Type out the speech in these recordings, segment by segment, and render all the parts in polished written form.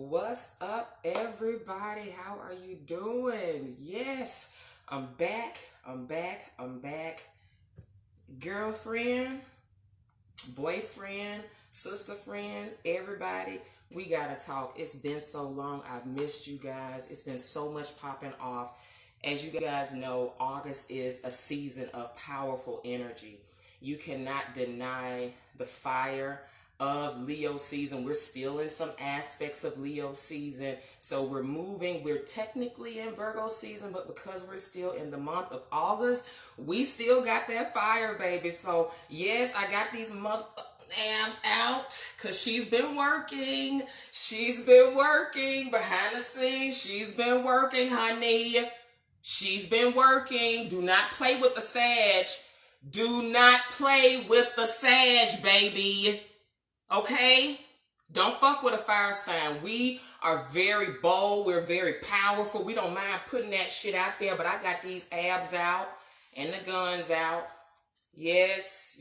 What's up, everybody? How are you doing? Yes, I'm back. I'm back. Girlfriend, boyfriend, sister friends, everybody, we gotta talk. It's been so long. I've missed you guys. It's been so much popping off. As you guys know, August is a season of powerful energy. You cannot deny the fire of Leo season. We're still in some aspects of Leo season. So we're technically in Virgo season, but because we're still in the month of August, we still got that fire, baby. So yes, I got these amps out because she's been working. She's been working behind the scenes. She's been working, honey. She's been working. Do not play with the Sag. Do not play with the Sag, baby. Okay? Don't fuck with a fire sign. We are very bold. We're very powerful. We don't mind putting that shit out there, but I got these abs out and the guns out. Yes,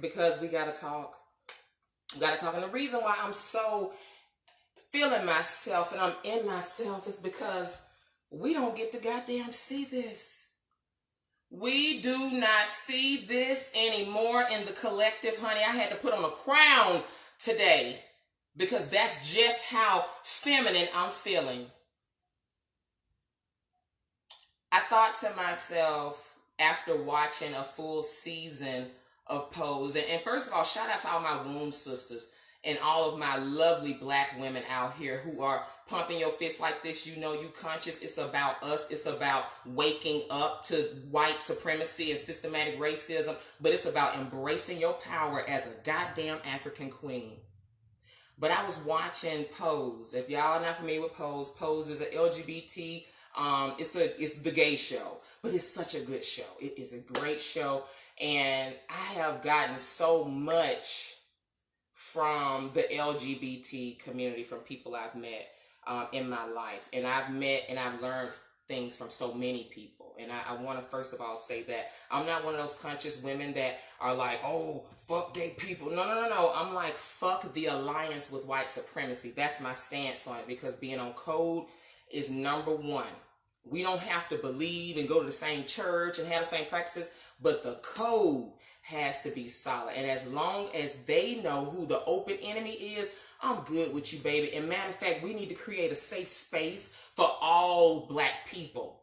because we got to talk. We got to talk. And the reason why I'm so feeling myself and I'm in myself is because we don't get to goddamn see this. We do not see this anymore in the collective, honey. I had to put on a crown today because that's just how feminine I'm feeling. I thought to myself after watching a full season of Pose, and first of all, shout out to all my womb sisters and all of my lovely black women out here who are pumping your fists like this. You know you conscious. It's about us. It's about waking up to white supremacy and systematic racism. But it's about embracing your power as a goddamn African queen. But I was watching Pose. If y'all are not familiar with Pose, Pose is an LGBT, it's the gay show. But it's such a good show. It is a great show. And I have gotten so much from the LGBT community, from people I've met in my life. And I've met and I've learned things from so many people. And I want to first of all say that I'm not one of those conscious women that are like, oh, fuck gay people. No. I'm like, fuck the alliance with white supremacy. That's my stance on it, because being on code is number one. We don't have to believe and go to the same church and have the same practices, but the code has to be solid. And as long as they know who the open enemy is, I'm good with you, baby. And matter of fact, we need to create a safe space for all black people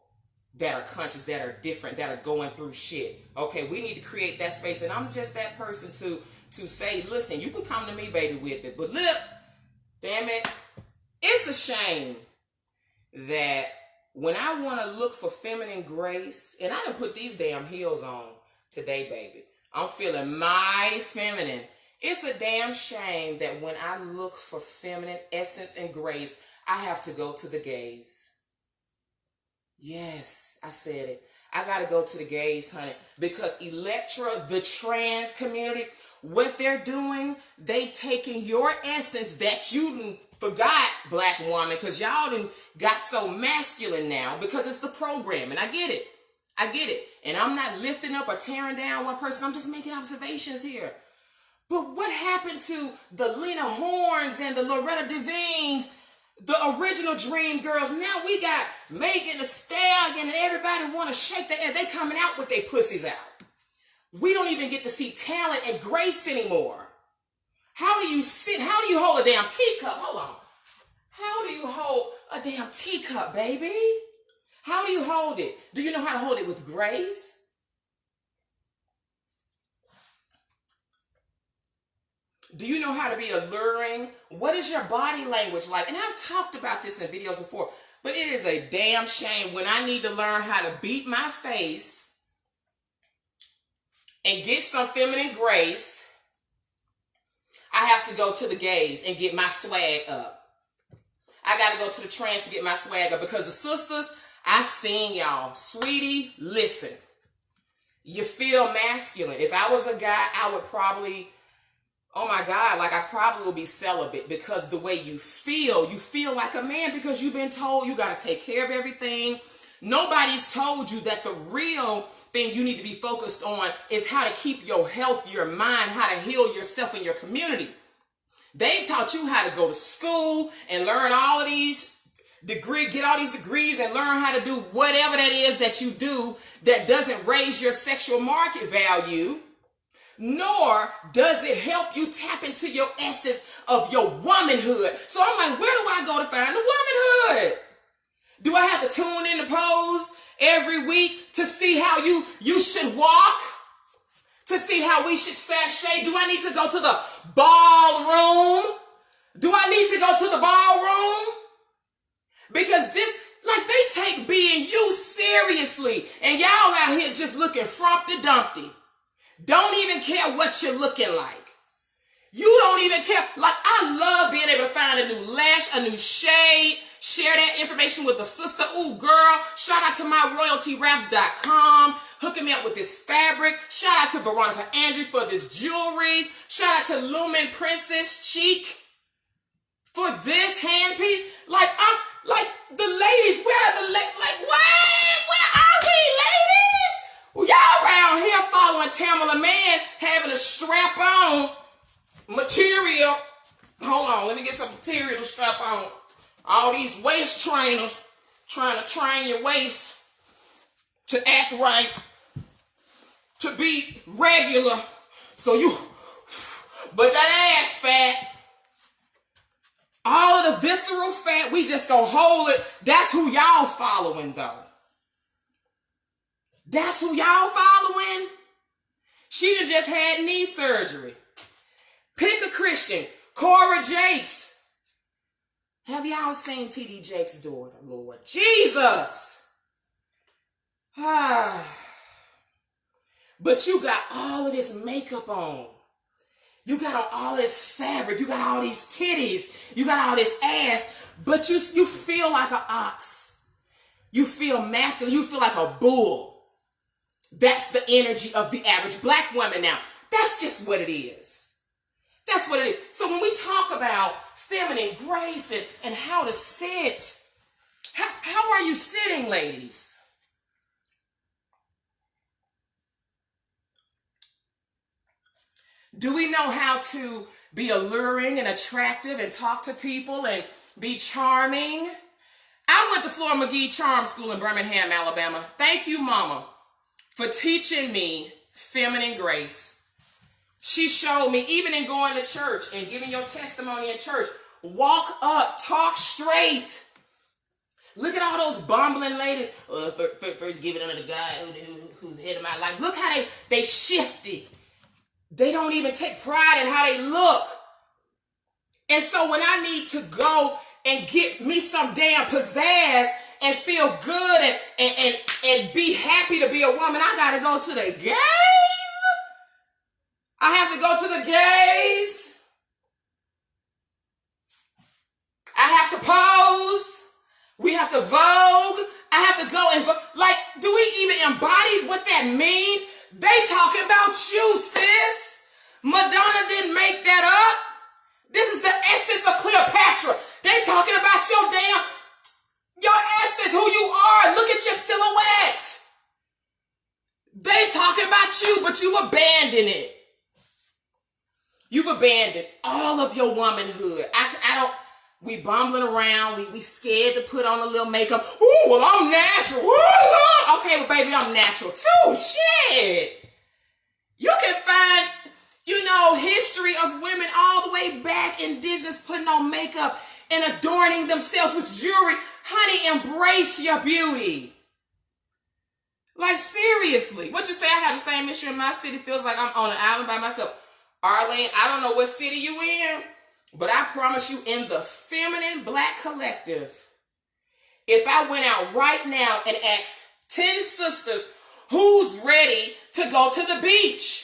that are conscious, that are different, that are going through shit. Okay, we need to create that space. And I'm just that person to say, listen, you can come to me, baby, with it. But look, damn it, it's a shame that when I want to look for feminine grace, and I done put these damn heels on today, baby. I'm feeling my feminine. It's a damn shame that when I look for feminine essence and grace, I have to go to the gays. Yes, I said it. I got to go to the gays, honey, because Electra, the trans community, what they're doing, they taking your essence that you forgot, black woman, because y'all done got so masculine now because it's the program, and I get it. And I'm not lifting up or tearing down one person. I'm just making observations here. But what happened to the Lena Hornes and the Loretta Devines, the original Dream Girls? Now we got Megan Thee Stallion and everybody want to shake their ass. They coming out with their pussies out. We don't even get to see talent and grace anymore. How do you sit? How do you hold a damn teacup? Hold on. How do you hold a damn teacup, baby? How do you hold it? Do you know how to hold it with grace? Do you know how to be alluring? What is your body language like? And I've talked about this in videos before, but it is a damn shame when I need to learn how to beat my face and get some feminine grace, I have to go to the gays and get my swag up. I got to go to the trans to get my swag up, because the sisters, I seen y'all. Sweetie, listen. You feel masculine. If I was a guy, I would probably, oh my God, like I probably would be celibate, because the way you feel like a man because you've been told you got to take care of everything. Nobody's told you that the real thing you need to be focused on is how to keep your health, your mind, how to heal yourself and your community. They taught you how to go to school and learn all of these get all these degrees and learn how to do whatever that is that you do that doesn't raise your sexual market value, nor does it help you tap into your essence of your womanhood. So I'm like, where do I go to find the womanhood? Do I have to tune in to Pose every week to see how you should walk? To see how we should sashay? Do I need to go to the ballroom? Do I need to go to the ballroom? Because they take being you seriously. And y'all out here just looking frumpty dumpty. Don't even care what you're looking like. You don't even care. Like, I love being able to find a new lash, a new shade, share that information with a sister. Ooh, girl, shout out to myroyaltyraps.com, hooking me up with this fabric. Shout out to Veronica Andrew for this jewelry. Shout out to Lumen Princess Cheek for this handpiece. Like the ladies, where are the ladies? Like, where are we, ladies? Well, y'all around here following Tamala Man, having a strap on material. Hold on, let me get some material to strap on. All these waist trainers trying to train your waist to act right, to be regular. But that ass fat, all of the visceral fat, we just gonna hold it. That's who y'all following, though. That's who y'all following. She done just had knee surgery. Pick a Christian. Cora Jakes. Have y'all seen T.D. Jakes' daughter, Lord Jesus? But you got all of this makeup on. You got on all this fabric. You got all these titties. You got all this ass. But you feel like an ox. You feel masculine. You feel like a bull. That's the energy of the average black woman now. That's just what it is. That's what it is. So when we talk about feminine grace and how to sit, how are you sitting, ladies? Do we know how to be alluring and attractive and talk to people and be charming? I went to Flora McGee Charm School in Birmingham, Alabama. Thank you, Mama, for teaching me feminine grace. She showed me, even in going to church and giving your testimony in church, walk up, talk straight. Look at all those bumbling ladies. First give it under the guy who's the head of my life. Look how they shifty. They don't even take pride in how they look. And so when I need to go and get me some damn pizzazz and feel good and be happy to be a woman, I gotta go to the gays. I have to go to the gays. I have to pose. We have to vogue. I have to go and like, do we even embody what that means? They talking about you, sis. Madonna didn't make that up. This is the essence of Cleopatra. They talking about your essence, who you are. Look at your silhouette. They talking about you, but you abandon it. You've abandoned all of your womanhood. We bumbling around. We scared to put on a little makeup. Ooh, well, I'm natural. Ooh, okay, well, baby, I'm natural too. Shit. You can find, history of women all the way back, indigenous, putting on makeup and adorning themselves with jewelry. Honey, embrace your beauty. Like, seriously. What you say? I have the same issue in my city. Feels like I'm on an island by myself. Arlene, I don't know what city you in, but I promise you, in the feminine black collective, if I went out right now and asked 10 sisters, who's ready to go to the beach?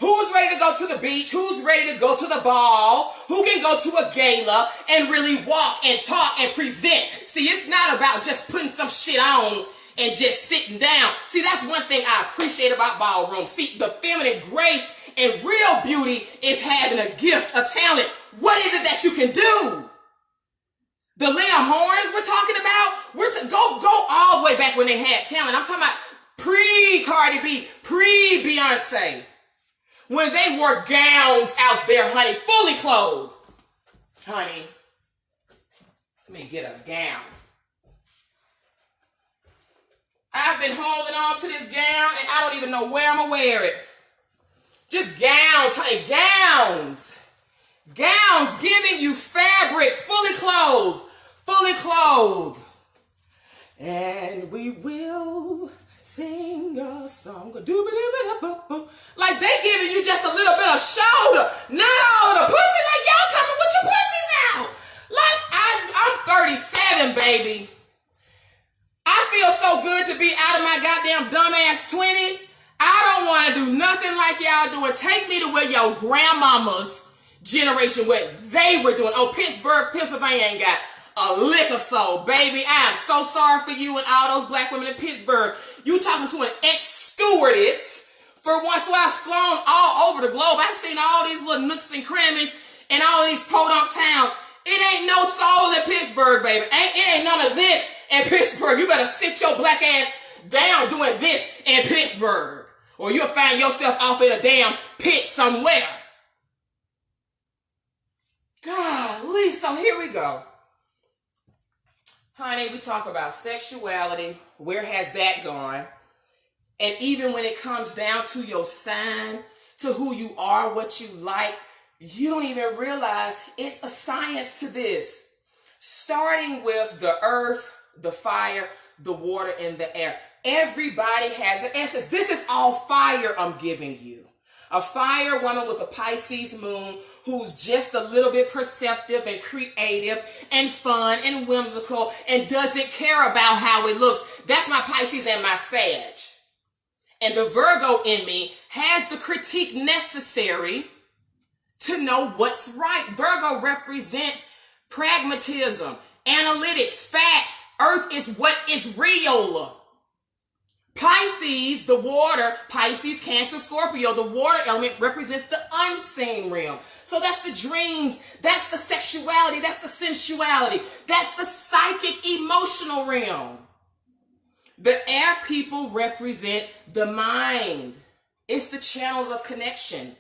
Who's ready to go to the beach? Who's ready to go to the ball? Who can go to a gala and really walk and talk and present? See, it's not about just putting some shit on and just sitting down. See, that's one thing I appreciate about Ballroom. See, the feminine grace and real beauty is having a gift, a talent. What is it that you can do? The Lena Hornes we're talking about, go all the way back when they had talent. I'm talking about pre-Cardi B, pre-Beyonce. when they wore gowns out there, honey, fully clothed. Honey, let me get a gown. I've been holding on to this gown and I don't even know where I'm gonna wear it. Just gowns, honey, gowns. Gowns giving you fabric, fully clothed, fully clothed. And we will sing a song. Like they giving you just a little bit of shoulder, not all the pussy. Like y'all coming with your pussies out. Like I'm 37, baby. I feel so good to be out of my goddamn dumbass 20s. I don't want to do nothing like y'all doing. Take me to where your grandmama's generation, what they were doing. Oh, Pittsburgh, Pennsylvania ain't got a lick of soul, baby. I am so sorry for you and all those black women in Pittsburgh. You talking to an ex-stewardess for once, so I've flown all over the globe. I've seen all these little nooks and crannies and all these podunk towns. It ain't no soul in Pittsburgh, baby. It ain't none of this in Pittsburgh. You better sit your black ass down doing this in Pittsburgh, or you'll find yourself off in a damn pit somewhere. Golly, so here we go. Honey, we talk about sexuality. Where has that gone? And even when it comes down to your sign, to who you are, what you like, you don't even realize it's a science to this. Starting with the earth, the fire, the water, and the air. Everybody has an essence. This is all fire I'm giving you. A fire woman with a Pisces moon who's just a little bit perceptive and creative and fun and whimsical and doesn't care about how it looks. That's my Pisces and my Sag. And the Virgo in me has the critique necessary to know what's right. Virgo represents pragmatism, analytics, facts. Earth is what is real. Pisces, the water, Pisces, Cancer, Scorpio, the water element represents the unseen realm. So that's the dreams, that's the sexuality, that's the sensuality, that's the psychic, emotional realm. The air people represent the mind. It's the channels of connection.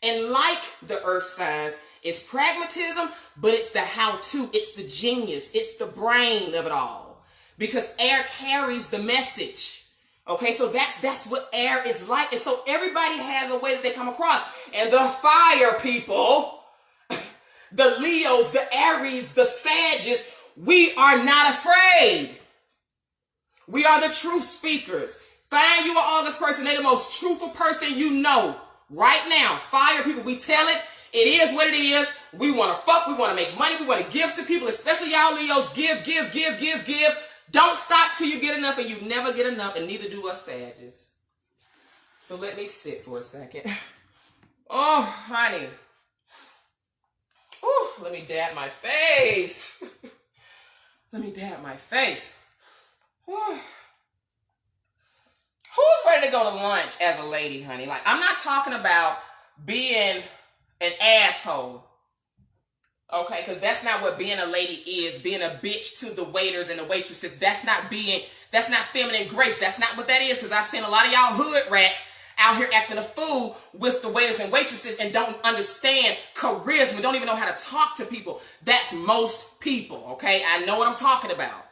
And like the earth signs, it's pragmatism, but it's the how-to, it's the genius, it's the brain of it all. Because air carries the message. Okay, so that's what air is like. And so everybody has a way that they come across. And the fire people, the Leos, the Aries, the Sagittarius, we are not afraid. We are the truth speakers. Find you an August person. They're the most truthful person you know right now. Fire people, we tell it. It is what it is. We want to fuck. We want to make money. We want to give to people, especially y'all Leos. Give. Don't stop till you get enough, and you never get enough, and neither do us Sagittarius. So let me sit for a second. Oh, honey. Oh, let me dab my face. Let me dab my face. Whew. Who's ready to go to lunch as a lady, honey? Like, I'm not talking about being an asshole. Okay, because that's not what being a lady is. Being a bitch to the waiters and the waitresses. That's not feminine grace. That's not what that is. Because I've seen a lot of y'all hood rats out here acting a fool with the waiters and waitresses and don't understand charisma. Don't even know how to talk to people. That's most people, okay? I know what I'm talking about.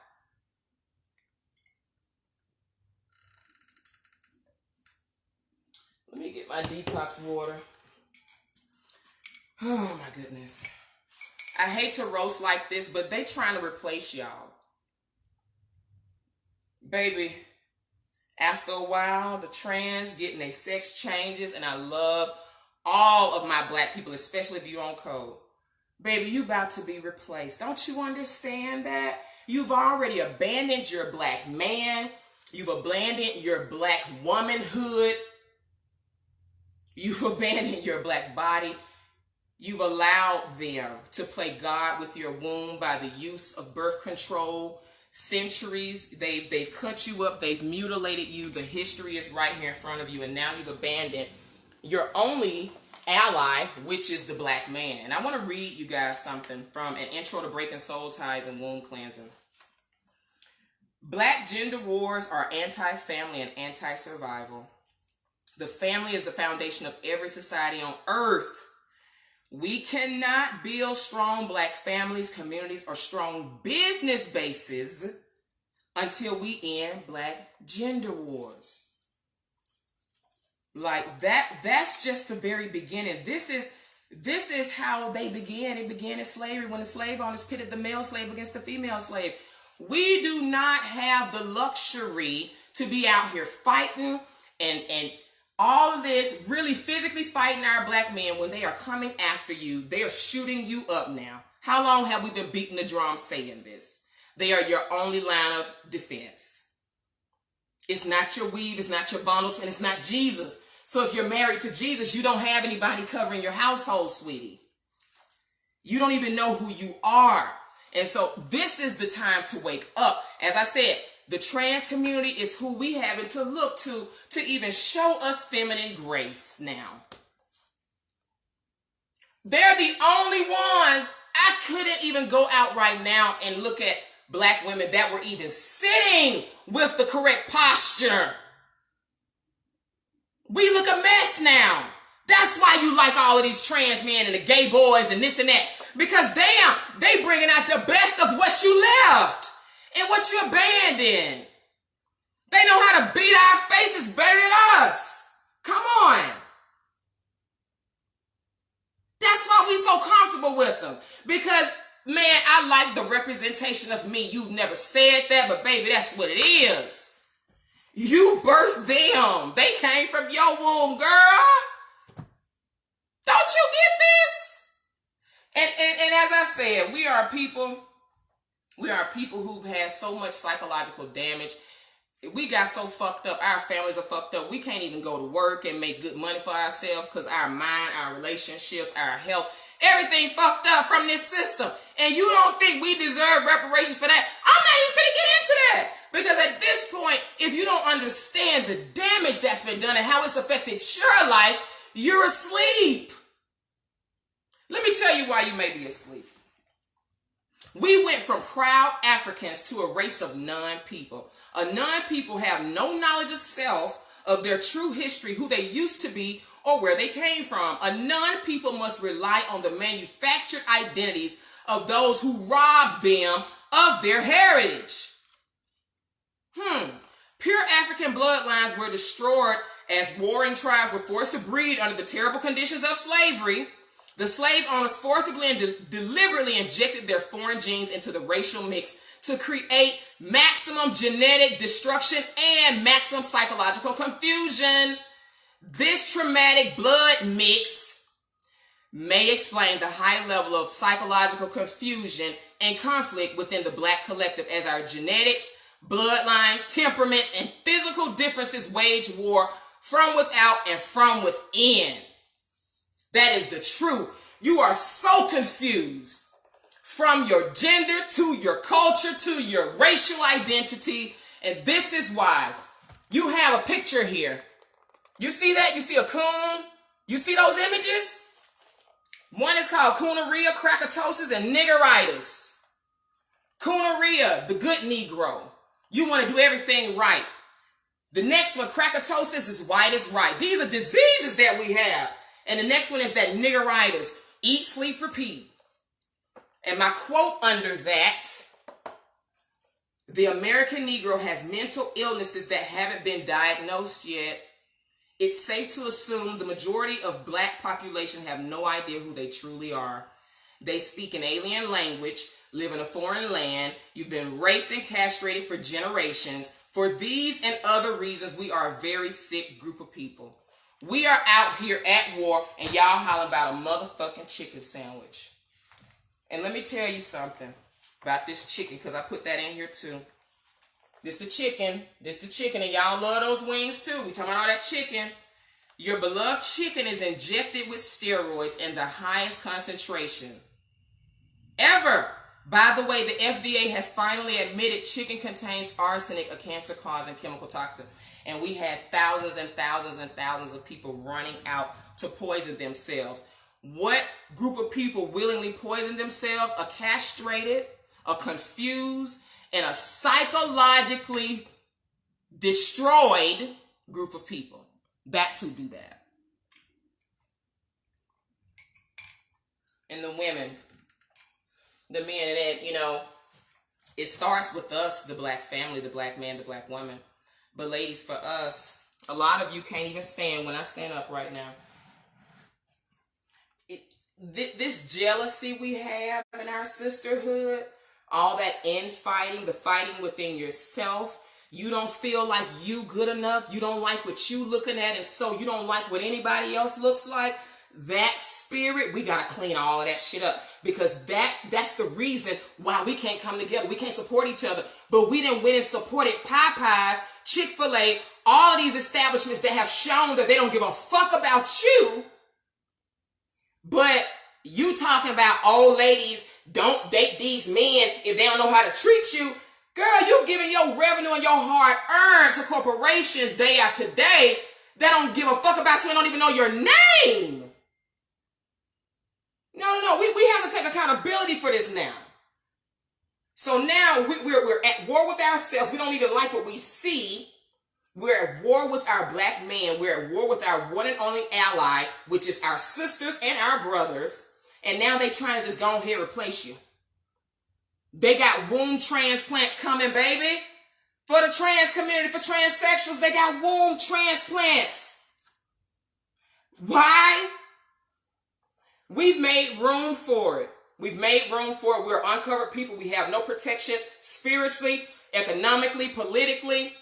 Let me get my detox water. Oh, my goodness. I hate to roast like this, but they trying to replace y'all. Baby, after a while, the trans getting their sex changes, and I love all of my black people, especially if you're on code. Baby, you about to be replaced. Don't you understand that? You've already abandoned your black man. You've abandoned your black womanhood. You've abandoned your black body. You've allowed them to play God with your womb by the use of birth control. Centuries, they've cut you up, they've mutilated you. The history is right here in front of you, and now you've abandoned your only ally, which is the black man. And I want to read you guys something from an intro to Breaking Soul Ties and Womb Cleansing. Black gender wars are anti-family and anti-survival. The family is the foundation of every society on earth. We cannot build strong black families, communities, or strong business bases until we end black gender wars. Like that's just the very beginning. This is how they began. It began in slavery when the slave owners pitted the male slave against the female slave. We do not have the luxury to be out here fighting and all of this, really physically fighting our black men when they are coming after you. They are shooting you up now. How long have we been beating the drum saying this? They are your only line of defense. It's not your weave, it's not your bundles, and it's not Jesus. So if you're married to Jesus, you don't have anybody covering your household, sweetie. You don't even know who you are. And so this is the time to wake up. As I said, the trans community is who we having to look to even show us feminine grace now. They're the only ones. I couldn't even go out right now and look at black women that were even sitting with the correct posture. We look a mess now. That's why you like all of these trans men and the gay boys and this and that. Because damn, they bringing out the best of what you left and what you abandoned. They know how to beat our faces better than us. Come on. That's why we so comfortable with them. Because, man, I like the representation of me. You've never said that, but baby, that's what it is. You birthed them. They came from your womb, girl. Don't you get this? And as I said, we are people who've had so much psychological damage. We got so fucked up. Our families are fucked up. We can't even go to work and make good money for ourselves because our mind, our relationships, our health, everything fucked up from this system. And you don't think we deserve reparations for that? I'm not even gonna get into that. Because at this point, if you don't understand the damage that's been done and how it's affected your life, you're asleep. Let me tell you why you may be asleep. We went from proud Africans to a race of non-people. A non-people have no knowledge of self, of their true history, who they used to be, or where they came from. A non-people must rely on the manufactured identities of those who robbed them of their heritage. Pure African bloodlines were destroyed as warring tribes were forced to breed under the terrible conditions of slavery. The slave owners forcibly and deliberately injected their foreign genes into the racial mix to create maximum genetic destruction and maximum psychological confusion. This traumatic blood mix may explain the high level of psychological confusion and conflict within the black collective as our genetics, bloodlines, temperaments, and physical differences wage war from without and from within. That is the truth. You are so confused from your gender to your culture to your racial identity. And this is why you have a picture here. You see that? You see a coon? You see those images? One is called cooneria, crackatosis, and niggeritis. Cooneria, the good Negro. You want to do everything right. The next one, crackatosis, is white is right. These are diseases that we have. And the next one is that niggeritis. Eat, sleep, repeat. And my quote under that, the American Negro has mental illnesses that haven't been diagnosed yet. It's safe to assume the majority of black population have no idea who they truly are. They speak an alien language, live in a foreign land. You've been raped and castrated for generations. For these and other reasons, we are a very sick group of people. We are out here at war, and y'all hollering about a motherfucking chicken sandwich. And let me tell you something about this chicken, because I put that in here too. This the chicken, and y'all love those wings too. We talking about all that chicken. Your beloved chicken is injected with steroids in the highest concentration ever. By the way, the FDA has finally admitted chicken contains arsenic, a cancer-causing chemical toxin. And we had thousands and thousands and thousands of people running out to poison themselves. What group of people willingly poison themselves? A castrated, a confused, and a psychologically destroyed group of people. That's who do that. And the women, the men, and you know, it starts with us, the black family, the black man, the black woman. But ladies, for us, a lot of you can't even stand when I stand up right now. This jealousy we have in our sisterhood, all that infighting, the fighting within yourself. You don't feel like you good enough. You don't like what you looking at, and so you don't like what anybody else looks like. That spirit, we got to clean all of that shit up, because that's the reason why we can't come together. We can't support each other. But we done went and supported Popeyes, Chick-fil-A, all of these establishments that have shown that they don't give a fuck about you. But you talking about old ladies don't date these men if they don't know how to treat you. Girl, you giving your revenue and your hard earned to corporations day after day that don't give a fuck about you and don't even know your name. No. We have to take accountability for this now. So now we're at war with ourselves. We don't even like what we see. We're at war with our black man. We're at war with our one and only ally, which is our sisters and our brothers. And now they trying to just go ahead and replace you. They got womb transplants coming, baby. For the trans community, for transsexuals, they got womb transplants. Why? We've made room for it. We've made room for it. We're uncovered people. We have no protection spiritually, economically, politically.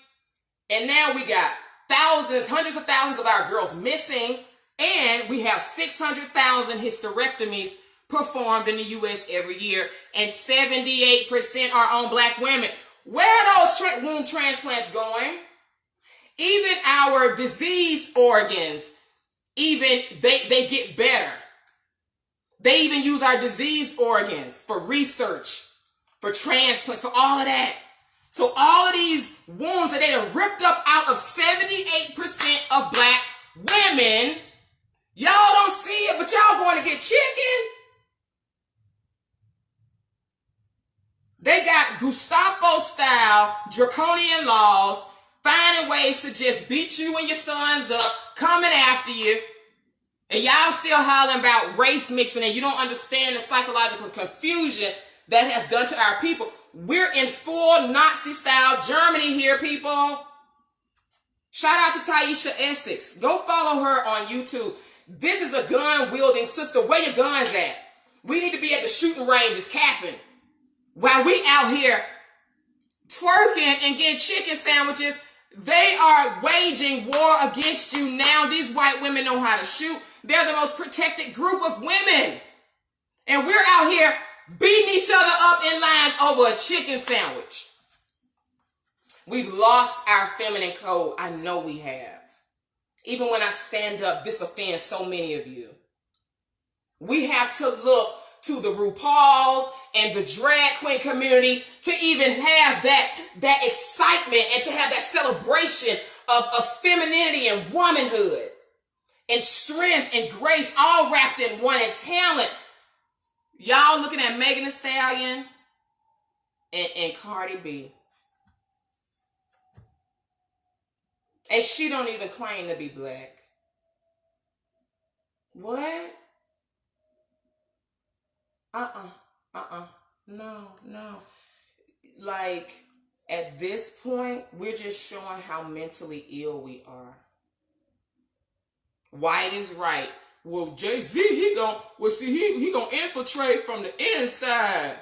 And now we got thousands, hundreds of thousands of our girls missing. And we have 600,000 hysterectomies performed in the U.S. every year. And 78% are on black women. Where are those womb transplants going? Even our diseased organs, even they get better. They even use our diseased organs for research, for transplants, for all of that. So all of these wounds that they have ripped up out of 78% of black women, y'all don't see it, but y'all going to get chicken. They got Gestapo-style draconian laws, finding ways to just beat you and your sons up, coming after you. And y'all still hollering about race mixing, and you don't understand the psychological confusion that has done to our people. We're in full Nazi-style Germany here, people. Shout out to Taisha Essex. Go follow her on YouTube. This is a gun-wielding sister. Where your guns at? We need to be at the shooting ranges capping. While we out here twerking and getting chicken sandwiches, they are waging war against you now. These white women know how to shoot. They're the most protected group of women. And we're out here beating each other up in lines over a chicken sandwich. We've lost our feminine code. I know we have. Even when I stand up, this offends so many of you. We have to look to the RuPaul's and the drag queen community to even have that excitement and to have that celebration of femininity and womanhood and strength and grace all wrapped in one, and talent. Y'all looking at Megan Thee Stallion and Cardi B. And she don't even claim to be black. What? No. Like, at this point, we're just showing how mentally ill we are. White is right. Well, Jay-Z, he gonna infiltrate from the inside.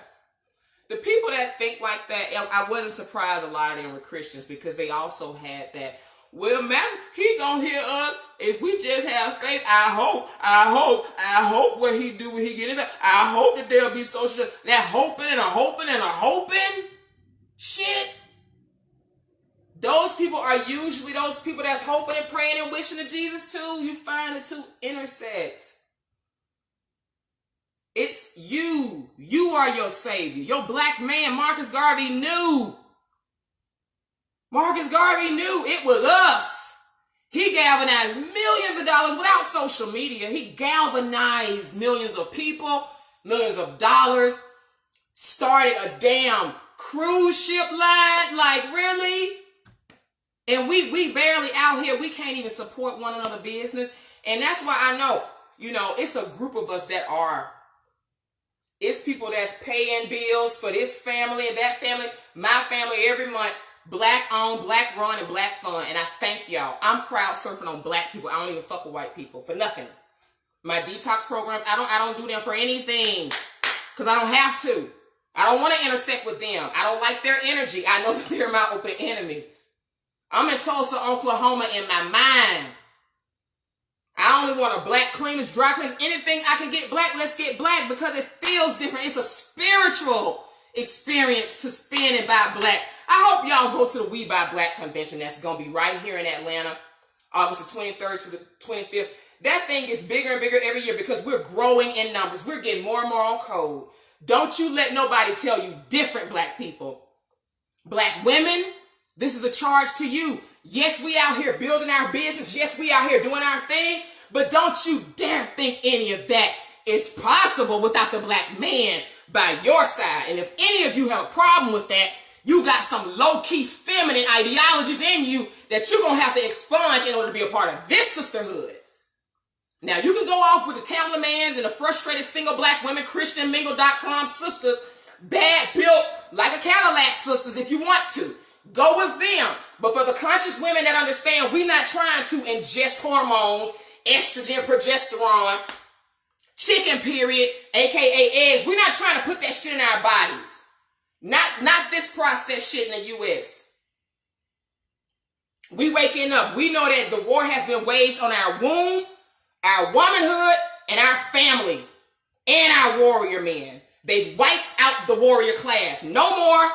The people that think like that, I wasn't surprised a lot of them were Christians, because they also had that, well, Master, he gonna hear us if we just have faith. I hope what he do when he get in there. I hope that there'll be social, that hoping. Shit. Those people are usually those people that's hoping and praying and wishing to Jesus too. You find the two intersect. It's you. You are your savior. Your black man, Marcus Garvey, knew. Marcus Garvey knew it was us. He galvanized millions of dollars without social media. He galvanized millions of people, millions of dollars, started a damn cruise ship line. Like, really? And we barely out here. We can't even support one another business. And that's why I know, it's a group of us that are, it's people that's paying bills for this family and that family, my family every month, black owned, black run, and black fun. And I thank y'all. I'm crowd surfing on black people. I don't even fuck with white people for nothing. My detox programs, I don't do them for anything because I don't have to. I don't want to intersect with them. I don't like their energy. I know that they're my open enemy. I'm in Tulsa, Oklahoma in my mind. I only want a black cleaners, dry cleaners, anything I can get black, let's get black because it feels different. It's a spiritual experience to spin and buy black. I hope y'all go to the We Buy Black convention that's going to be right here in Atlanta, August the 23rd to the 25th. That thing is bigger and bigger every year because we're growing in numbers. We're getting more and more on code. Don't you let nobody tell you different, black people. Black women, this is a charge to you. Yes, we out here building our business. Yes, we out here doing our thing. But don't you dare think any of that is possible without the black man by your side. And if any of you have a problem with that, you got some low-key feminine ideologies in you that you're going to have to expunge in order to be a part of this sisterhood. Now, you can go off with the Tamla Mans and the frustrated single black women, ChristianMingle.com sisters, bad built like a Cadillac sisters if you want to. Go with them. But for the conscious women that understand, we're not trying to ingest hormones, estrogen, progesterone, chicken period, aka eggs. We're not trying to put that shit in our bodies. Not this processed shit in the U.S. We waking up. We know that the war has been waged on our womb, our womanhood, and our family, and our warrior men. They've wiped out the warrior class. No more.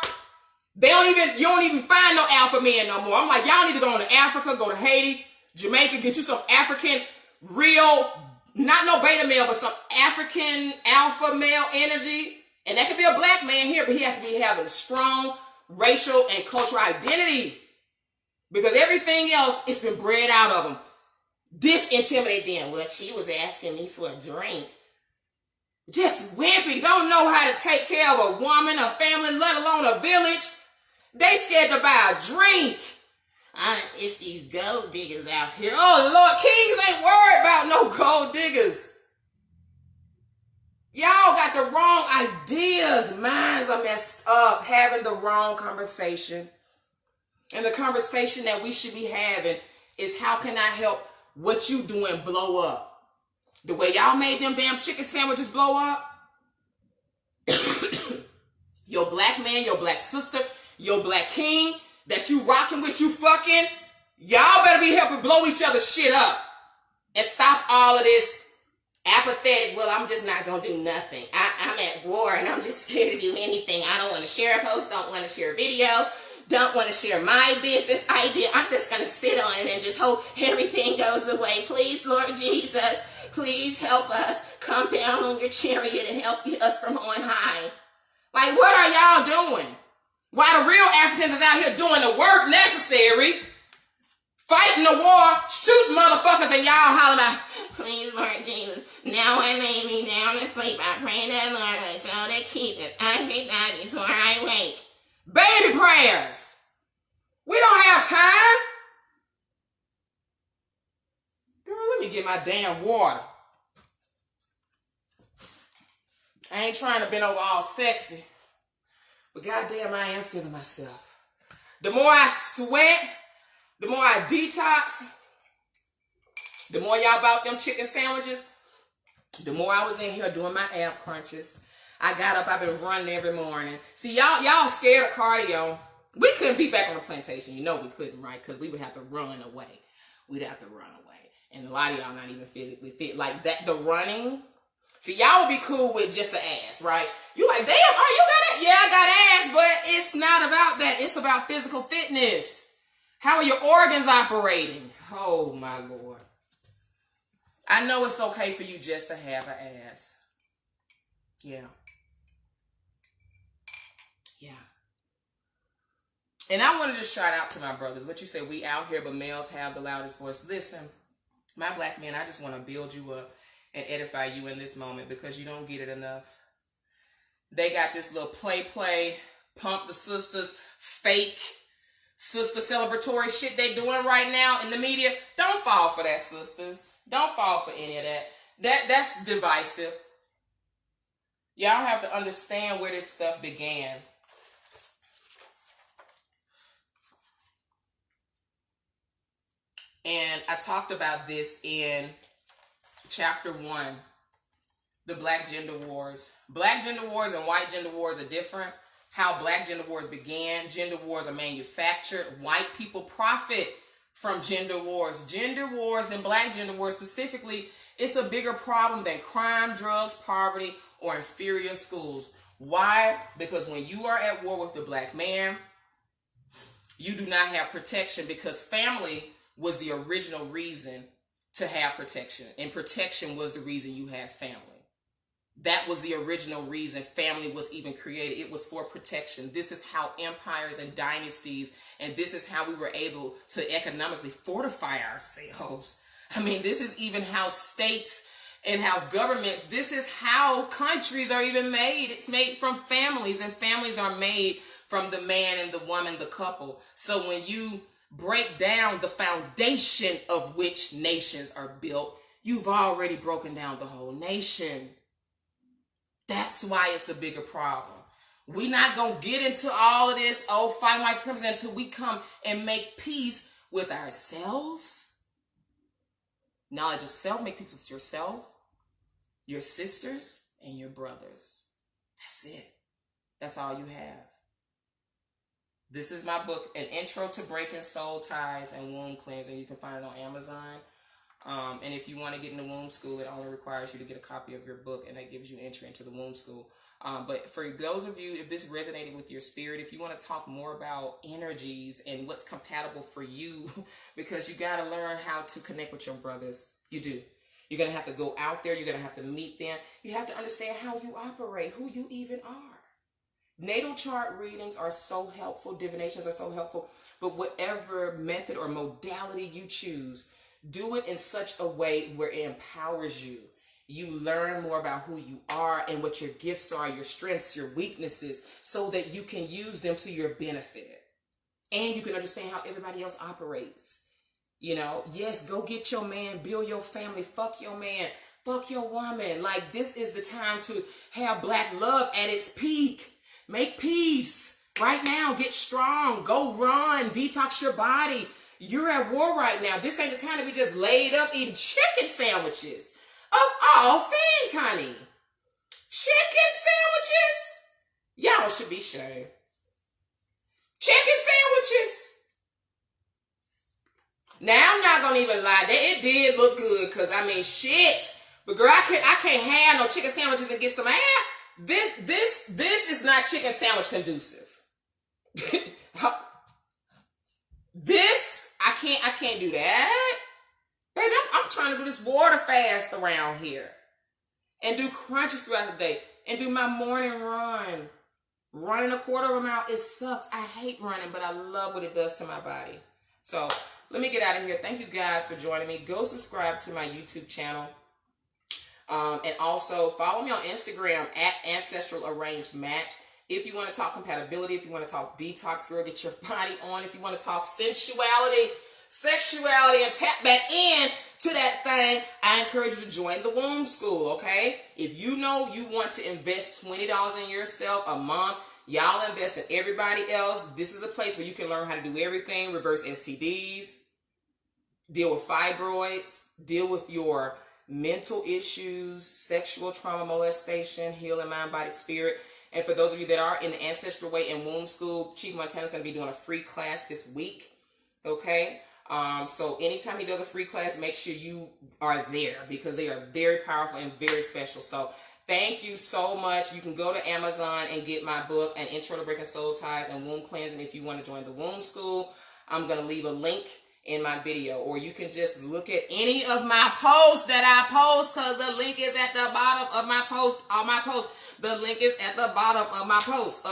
You don't even find no alpha men no more. I'm like, y'all need to go to Africa, go to Haiti, Jamaica, get you some African real, not no beta male, but some African alpha male energy. And that could be a black man here, but he has to be having strong racial and cultural identity. Because everything else, it's been bred out of them. Disintimidate them. Well, she was asking me for a drink. Just wimpy. Don't know how to take care of a woman, a family, let alone a village. They scared to buy a drink. It's these gold diggers out here. Oh, Lord, kings ain't worried about no gold diggers. Y'all got the wrong ideas. Minds are messed up. Having the wrong conversation. And the conversation that we should be having is how can I help what you doing blow up? The way y'all made them damn chicken sandwiches blow up. Your black man, your black sister, your black king that you rocking with, you fucking, y'all better be helping blow each other's shit up. And stop all of this apathetic, well, I'm just not going to do nothing. I'm at war and I'm just scared to do anything. I don't want to share a post, don't want to share a video, don't want to share my business idea. I'm just going to sit on it and just hope everything goes away. Please, Lord Jesus, please help us. Come down on your chariot and help us from on high. Like, what are y'all doing? While the real Africans is out here doing the work necessary, fighting the war, shooting motherfuckers, and y'all hollering out, please, Lord Jesus, now I lay me down to sleep. I pray that Lord my soul to keep it. I should die before I wake. Baby prayers. We don't have time. Girl, let me get my damn water. I ain't trying to bend over all sexy. But goddamn, I am feeling myself. The more I sweat, the more I detox, the more y'all about them chicken sandwiches, the more I was in here doing my ab crunches. I got up, I've been running every morning. See, y'all scared of cardio. We couldn't be back on the plantation. You know we couldn't, right? Because we would have to run away. We'd have to run away. And a lot of y'all not even physically fit. Like that, the running. See, y'all would be cool with just an ass, right? You like, damn, you got it? Yeah, I got ass, but it's not about that. It's about physical fitness. How are your organs operating? Oh, my Lord. I know it's okay for you just to have an ass. Yeah. Yeah. And I want to just shout out to my brothers. What you say, we out here, but males have the loudest voice. Listen, my black men, I just want to build you up and edify you in this moment because you don't get it enough. They got this little play, pump the sisters, fake sister celebratory shit they doing right now in the media. Don't fall for that, sisters. Don't fall for any of that. That's divisive. Y'all have to understand where this stuff began. And I talked about this in chapter 1, the Black Gender Wars. Black gender wars and white gender wars are different. How black gender wars began. Gender wars are manufactured. White people profit from gender wars. Gender wars and black gender wars specifically, it's a bigger problem than crime, drugs, poverty, or inferior schools. Why? Because when you are at war with the black man, you do not have protection, because family was the original reason to have protection. And protection was the reason you had family. That was the original reason family was even created. It was for protection. This is how empires and dynasties, and this is how we were able to economically fortify ourselves. I mean, this is even how states and how governments, this is how countries are even made. It's made from families, and families are made from the man and the woman, the couple. So when you break down the foundation of which nations are built, you've already broken down the whole nation. That's why it's a bigger problem. We're not going to get into all of this, fighting white supremacy, until we come and make peace with ourselves. Knowledge of self, make peace with yourself, your sisters, and your brothers. That's it. That's all you have. This is my book, An Intro to Breaking Soul Ties and Womb Cleansing. You can find it on Amazon. And if you want to get in the womb school, it only requires you to get a copy of your book, and that gives you entry into the womb school. But for those of you, if this resonated with your spirit, if you want to talk more about energies and what's compatible for you, because you got to learn how to connect with your brothers. You do. You're going to have to go out there. You're going to have to meet them. You have to understand how you operate, who you even are. Natal chart readings are so helpful. Divinations are so helpful. But whatever method or modality you choose, do it in such a way where it empowers you. You learn more about who you are and what your gifts are, your strengths, your weaknesses, so that you can use them to your benefit. And you can understand how everybody else operates. You know, yes, go get your man, build your family, fuck your man, fuck your woman. Like, this is the time to have black love at its peak. Make peace right now. Get strong. Go run. Detox your body. You're at war right now. This ain't the time to be just laid up eating chicken sandwiches. Of all things, honey. Chicken sandwiches? Y'all should be ashamed. Chicken sandwiches? Now, I'm not going to even lie. It did look good, because, I mean, shit. But, girl, I can't have no chicken sandwiches and get some ass. This is not chicken sandwich conducive. This, I can't do that. Baby, I'm trying to do this water fast around here. And do crunches throughout the day. And do my morning run. Running a quarter of a mile, it sucks. I hate running, but I love what it does to my body. So, let me get out of here. Thank you guys for joining me. Go subscribe to my YouTube channel. And also follow me on Instagram at Ancestral Arranged Match. If you want to talk compatibility, if you want to talk detox, girl, get your body on. If you want to talk sensuality, sexuality, and tap back in to that thing, I encourage you to join the womb school, okay? If you know you want to invest $20 in yourself a month, y'all invest in everybody else. This is a place where you can learn how to do everything. Reverse STDs, deal with fibroids, deal with your mental issues, sexual trauma, molestation, healing mind, body, spirit. And for those of you that are in the Ancestral Way and Womb School, Chief Montana's going to be doing a free class this week, okay? So anytime he does a free class, make sure you are there, because they are very powerful and very special. So thank you so much. You can go to Amazon and get my book, An Intro to Breaking Soul Ties and Womb Cleansing, if you want to join the womb school. I'm going to leave a link in my video, or you can just look at any of my posts that I post, because the link is at the bottom of my post. On my post, the link is at the bottom of my post.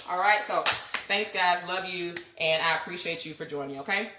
All right, so thanks guys, love you, and I appreciate you for joining me. Okay.